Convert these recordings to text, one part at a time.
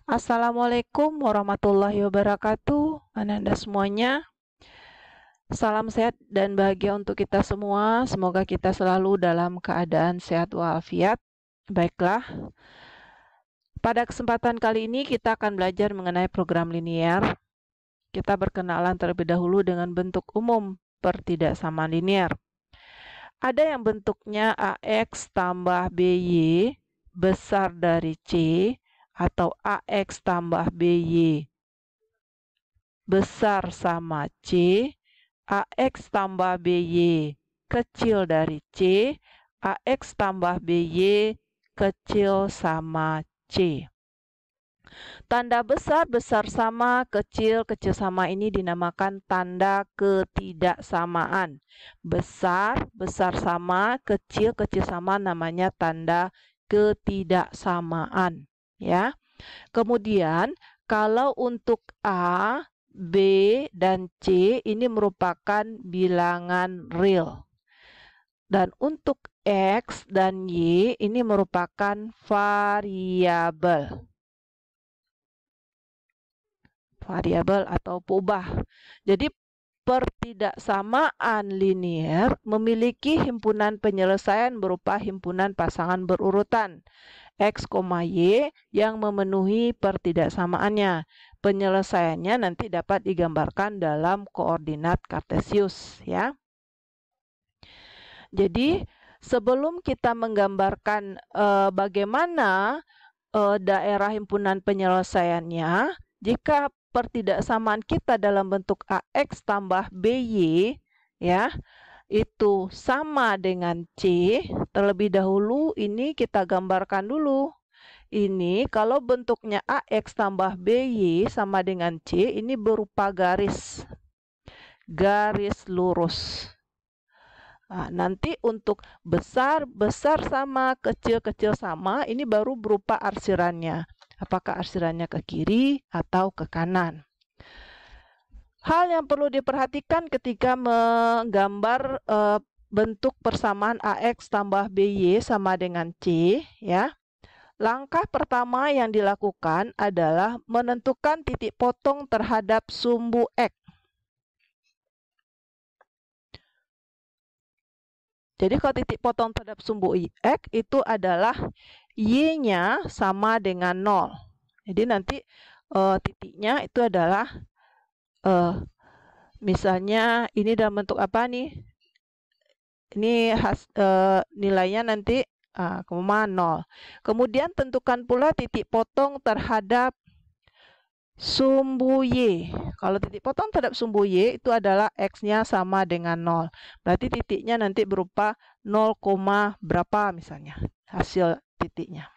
Assalamualaikum warahmatullahi wabarakatuh, Anda semuanya. Salam sehat dan bahagia untuk kita semua. Semoga kita selalu dalam keadaan sehat walafiat. Baiklah, pada kesempatan kali ini kita akan belajar mengenai program linier. Kita berkenalan terlebih dahulu dengan bentuk umum pertidaksamaan linier. Ada yang bentuknya AX tambah BY besar dari C, atau AX tambah BY besar sama C, AX tambah BY kecil dari C, AX tambah BY kecil sama C. Tanda besar, besar sama, kecil, kecil sama ini dinamakan tanda ketidaksamaan. Besar, besar sama, kecil, kecil sama namanya tanda ketidaksamaan. Ya. Kemudian, kalau untuk A, B, dan C ini merupakan bilangan real. Dan untuk X dan Y ini merupakan variabel. Variabel atau peubah. Jadi pertidaksamaan linier memiliki himpunan penyelesaian berupa himpunan pasangan berurutan X, Y yang memenuhi pertidaksamaannya. Penyelesaiannya nanti dapat digambarkan dalam koordinat kartesius, ya. Jadi sebelum kita menggambarkan bagaimana daerah himpunan penyelesaiannya, jika pertidaksamaan kita dalam bentuk AX tambah BY, ya, itu sama dengan C, terlebih dahulu ini kita gambarkan dulu. Ini kalau bentuknya AX tambah BY sama dengan C, ini berupa garis lurus. Nah, nanti untuk besar, besar sama, kecil, kecil sama, ini baru berupa arsirannya. Apakah arsirannya ke kiri atau ke kanan. Hal yang perlu diperhatikan ketika menggambar bentuk persamaan AX tambah BY sama dengan C, ya. Langkah pertama yang dilakukan adalah menentukan titik potong terhadap sumbu X. Jadi kalau titik potong terhadap sumbu X itu adalah Y-nya sama dengan 0. Jadi nanti titiknya itu adalah misalnya ini dalam bentuk apa nih? Ini nilainya nanti 0. Kemudian tentukan pula titik potong terhadap sumbu Y. Kalau titik potong terhadap sumbu Y itu adalah X-nya sama dengan 0. Berarti titiknya nanti berupa 0, berapa misalnya hasil titiknya.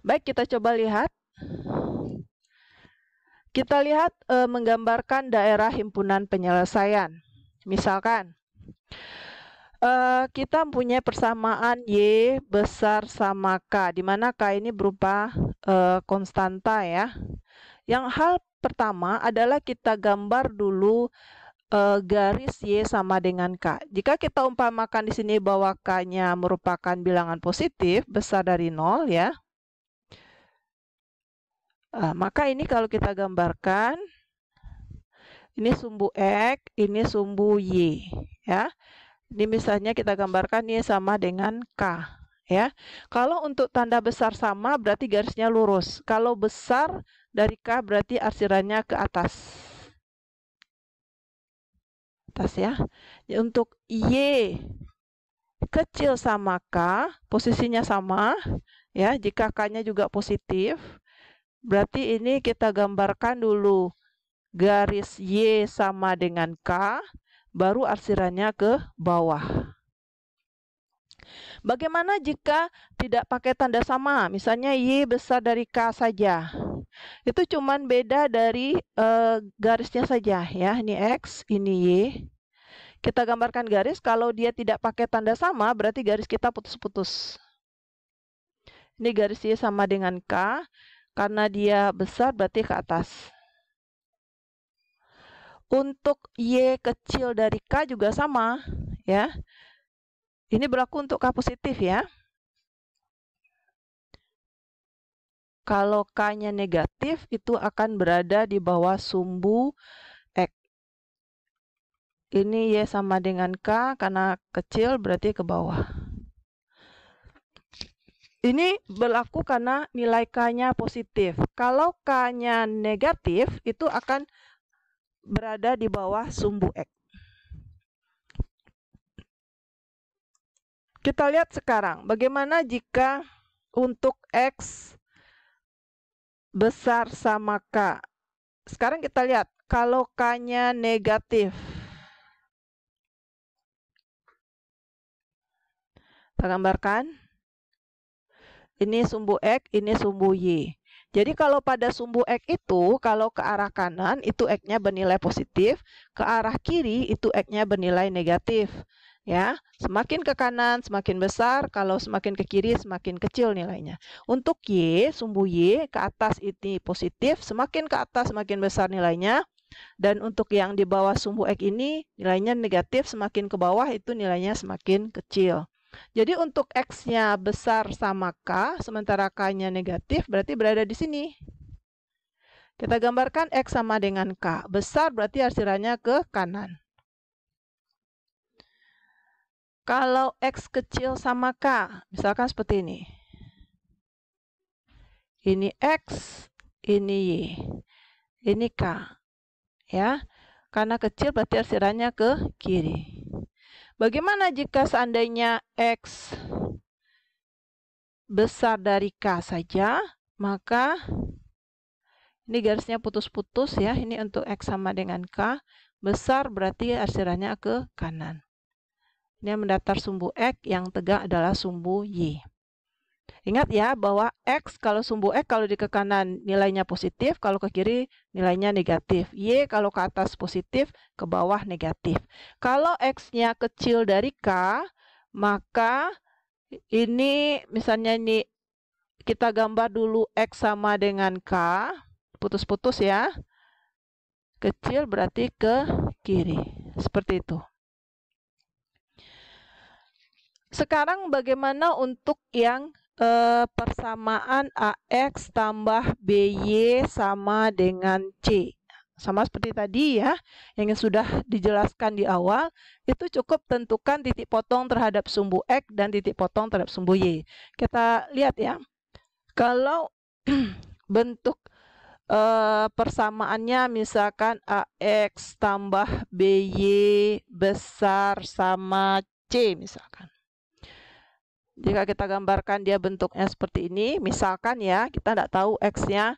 Baik, kita coba lihat. Kita lihat menggambarkan daerah himpunan penyelesaian. Misalkan, kita mempunyai persamaan Y besar sama K, di mana K ini berupa konstanta, ya. Yang hal pertama adalah kita gambar dulu garis Y sama dengan K. Jika kita umpamakan di sini bahwa K-nya merupakan bilangan positif, besar dari 0, ya. Maka ini kalau kita gambarkan, ini sumbu X, ini sumbu Y, ya. Ini misalnya kita gambarkan Y sama dengan K, ya. Kalau untuk tanda besar sama berarti garisnya lurus. Kalau besar dari K berarti arsirannya ke atas. Ya. Untuk Y kecil sama K, posisinya sama, ya. Jika K-nya juga positif, berarti ini kita gambarkan dulu garis Y sama dengan K, baru arsirannya ke bawah. Bagaimana jika tidak pakai tanda sama? Misalnya Y besar dari K saja. Itu cuman beda dari garisnya saja, ya. Ini X, ini Y. Kita gambarkan garis, kalau dia tidak pakai tanda sama, berarti garis kita putus-putus. Ini garis Y sama dengan K, karena dia besar berarti ke atas. Untuk Y kecil dari K juga sama, ya. Ini berlaku untuk K positif, ya. Kalau K-nya negatif, itu akan berada di bawah sumbu X. Ini Y sama dengan K, karena kecil berarti ke bawah. Ini berlaku karena nilai K-nya positif. Kalau K-nya negatif, itu akan berada di bawah sumbu X. Kita lihat sekarang, bagaimana jika untuk X besar sama K. Sekarang kita lihat, kalau K-nya negatif. Kita gambarkan. Ini sumbu X, ini sumbu Y. Jadi kalau pada sumbu X itu, kalau ke arah kanan itu X-nya bernilai positif, ke arah kiri itu X-nya bernilai negatif. Ya, semakin ke kanan semakin besar, kalau semakin ke kiri semakin kecil nilainya. Untuk Y, sumbu Y ke atas ini positif, semakin ke atas semakin besar nilainya. Dan untuk yang di bawah sumbu X ini nilainya negatif, semakin ke bawah itu nilainya semakin kecil. Jadi untuk X-nya besar sama K, sementara K-nya negatif, berarti berada di sini. Kita gambarkan X sama dengan K. Besar berarti arsirannya ke kanan. Kalau X kecil sama K, misalkan seperti ini. Ini X, ini Y. Ini K. Ya, karena kecil berarti arsirannya ke kiri. Bagaimana jika seandainya X besar dari K saja, maka ini garisnya putus-putus ya, ini untuk X sama dengan K, besar berarti arsirannya ke kanan. Ini yang mendatar sumbu X, yang tegak adalah sumbu Y. Ingat ya bahwa X kalau sumbu X kalau di ke kanan nilainya positif, kalau ke kiri nilainya negatif. Y kalau ke atas positif, ke bawah negatif. Kalau X-nya kecil dari K, maka ini misalnya ini kita gambar dulu X sama dengan K, putus-putus ya. Kecil berarti ke kiri. Seperti itu. Sekarang bagaimana untuk yang persamaan AX tambah BY sama dengan C. Sama seperti tadi ya, yang sudah dijelaskan di awal, itu cukup tentukan titik potong terhadap sumbu X dan titik potong terhadap sumbu Y. Kita lihat ya, kalau bentuk persamaannya misalkan AX tambah BY besar sama C misalkan. Jika kita gambarkan dia bentuknya seperti ini, misalkan ya, kita tidak tahu X-nya,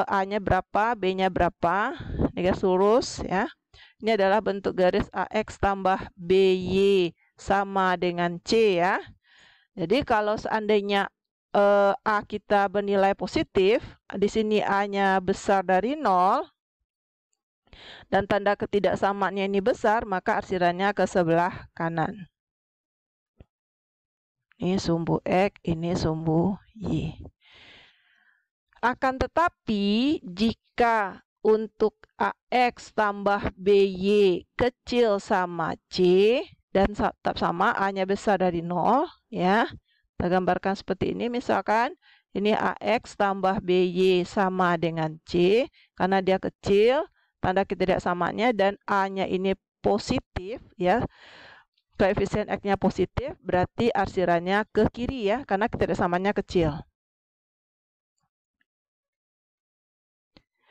A-nya berapa, B-nya berapa, ini garis lurus ya. Ini adalah bentuk garis AX tambah BY sama dengan C ya. Jadi kalau seandainya A kita bernilai positif, di sini A-nya besar dari 0, dan tanda ketidaksamaannya ini besar, maka arsirannya ke sebelah kanan. Ini sumbu X, ini sumbu Y. Akan tetapi, jika untuk AX tambah BY kecil sama C, dan tetap sama, A-nya besar dari 0, ya. Kita gambarkan seperti ini, misalkan, ini AX tambah BY sama dengan C, karena dia kecil, tanda ketidaksamaannya, dan A-nya ini positif, ya. Koefisien X-nya positif, berarti arsirannya ke kiri ya, karena ketidaksamaannya kecil.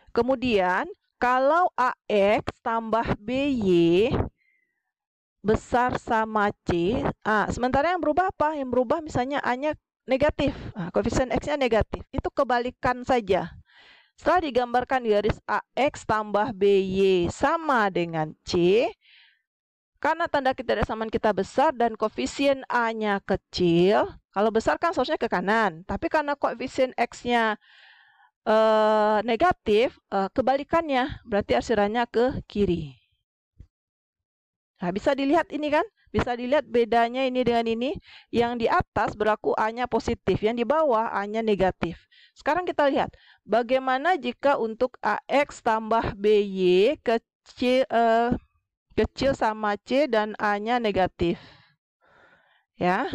Kemudian, kalau AX tambah BY besar sama C, sementara yang berubah apa? Yang berubah misalnya A-nya negatif, koefisien X-nya negatif, itu kebalikan saja. Setelah digambarkan garis AX tambah BY sama dengan C, karena tanda ketidaksamaan kita besar dan koefisien A-nya kecil, kalau besar kan seharusnya ke kanan. Tapi karena koefisien X-nya negatif, kebalikannya, berarti arsirannya ke kiri. Nah, bisa dilihat ini kan? Bisa dilihat bedanya ini dengan ini. Yang di atas berlaku A-nya positif, yang di bawah A-nya negatif. Sekarang kita lihat, bagaimana jika untuk AX tambah BY kecil sama C dan A-nya negatif. Ya.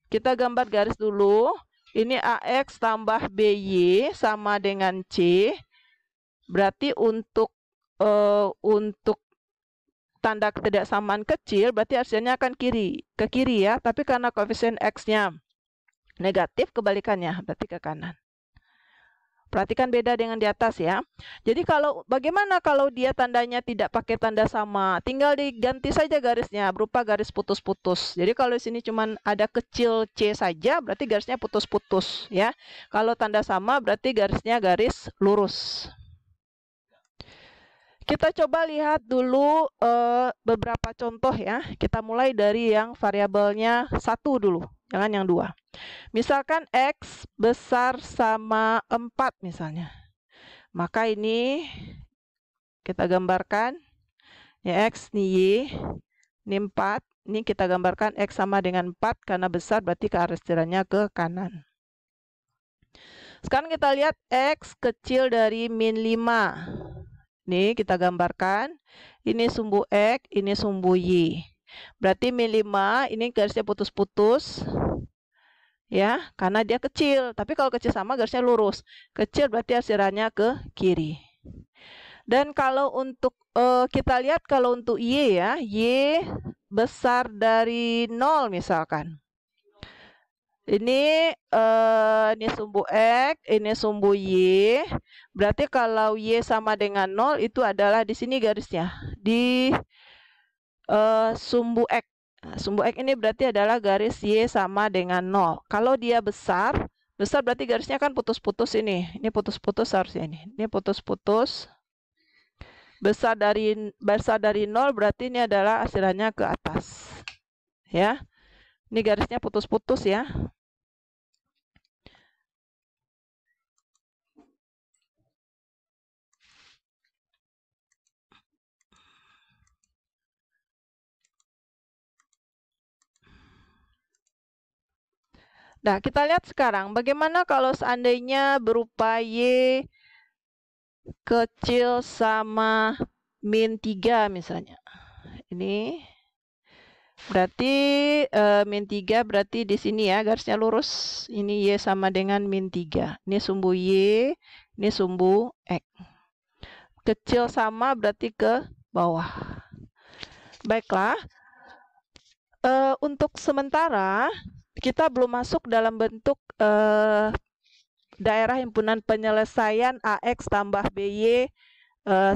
Kita gambar garis dulu. Ini AX tambah BY sama dengan C. Berarti untuk tanda ketidaksamaan kecil, berarti hasilnya akan ke kiri ya. Tapi karena koefisien X-nya negatif, kebalikannya, berarti ke kanan. Perhatikan beda dengan di atas ya. Jadi bagaimana kalau dia tandanya tidak pakai tanda sama? Tinggal diganti saja garisnya berupa garis putus-putus. Jadi kalau di sini cuma ada kecil C saja, berarti garisnya putus-putus ya. Kalau tanda sama berarti garisnya garis lurus. Kita coba lihat dulu beberapa contoh ya. Kita mulai dari yang variabelnya 1 dulu, jangan yang 2. Misalkan X besar sama 4 misalnya. Maka ini kita gambarkan. Ya X ini Y, ini 4. Ini kita gambarkan X sama dengan 4 karena besar berarti ke arah jalannya ke kanan. Sekarang kita lihat X kecil dari min 5. Nih kita gambarkan. Ini sumbu X, ini sumbu Y. Berarti min 5 ini garisnya putus-putus. Ya, karena dia kecil. Tapi kalau kecil sama garisnya lurus. Kecil berarti arahnya ke kiri. Dan kalau untuk kita lihat kalau untuk Y ya, Y besar dari 0 misalkan. Ini sumbu X, ini sumbu Y. Berarti kalau Y sama dengan 0 itu adalah di sini garisnya. Di sumbu X. Nah, sumbu X ini berarti adalah garis Y sama dengan 0. Kalau dia besar berarti garisnya kan putus-putus ini. Ini putus-putus harusnya ini. Ini putus-putus. Besar dari 0 berarti ini adalah asirannya ke atas. Ya. Ini garisnya putus-putus ya. Nah, kita lihat sekarang bagaimana kalau seandainya berupa Y kecil sama min 3 misalnya. Ini berarti min 3 berarti di sini ya garisnya lurus. Ini Y sama dengan min 3. Ini sumbu Y, ini sumbu X. Kecil sama berarti ke bawah. Baiklah. Untuk sementara kita belum masuk dalam bentuk daerah himpunan penyelesaian AX tambah BY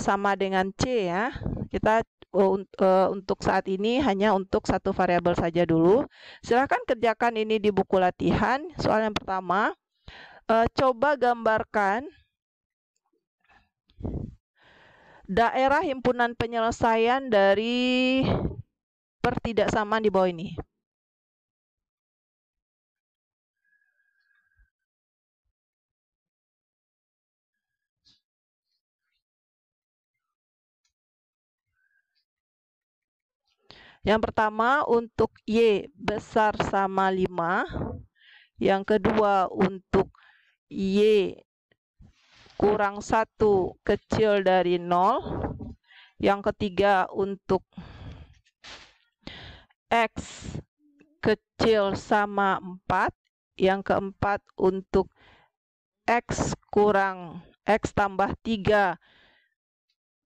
sama dengan C ya. Kita untuk saat ini hanya untuk satu variabel saja dulu. Silahkan kerjakan ini di buku latihan. Soal yang pertama, coba gambarkan daerah himpunan penyelesaian dari pertidaksamaan di bawah ini. Yang pertama untuk Y besar sama 5. Yang kedua untuk Y kurang 1 kecil dari 0. Yang ketiga untuk X kecil sama 4. Yang keempat untuk X tambah 3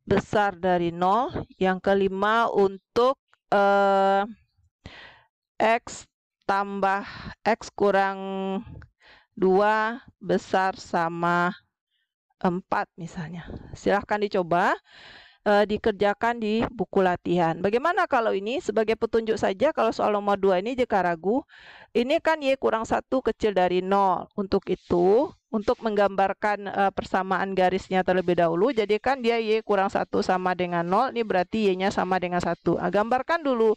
besar dari 0. Yang kelima untuk X tambah X kurang 2 besar sama 4 misalnya. Silahkan dicoba dikerjakan di buku latihan. Bagaimana kalau ini sebagai petunjuk saja kalau soal nomor 2 ini jika ragu, ini kan Y kurang 1 kecil dari 0. Untuk itu, untuk menggambarkan persamaan garisnya terlebih dahulu, jadikan dia Y kurang 1 sama dengan 0, ini berarti Y-nya sama dengan 1. Gambarkan dulu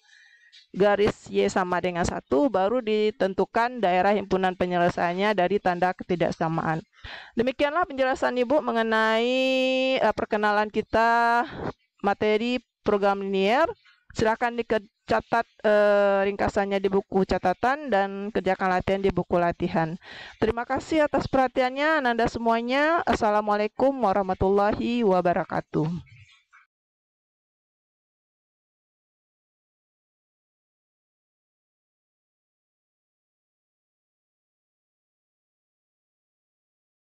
garis Y sama dengan 1, baru ditentukan daerah himpunan penyelesaiannya dari tanda ketidaksamaan. Demikianlah penjelasan Ibu mengenai perkenalan kita materi program linier. Silakan dicatat ringkasannya di buku catatan dan kerjakan latihan di buku latihan. Terima kasih atas perhatiannya Anda semuanya. Assalamualaikum warahmatullahi wabarakatuh.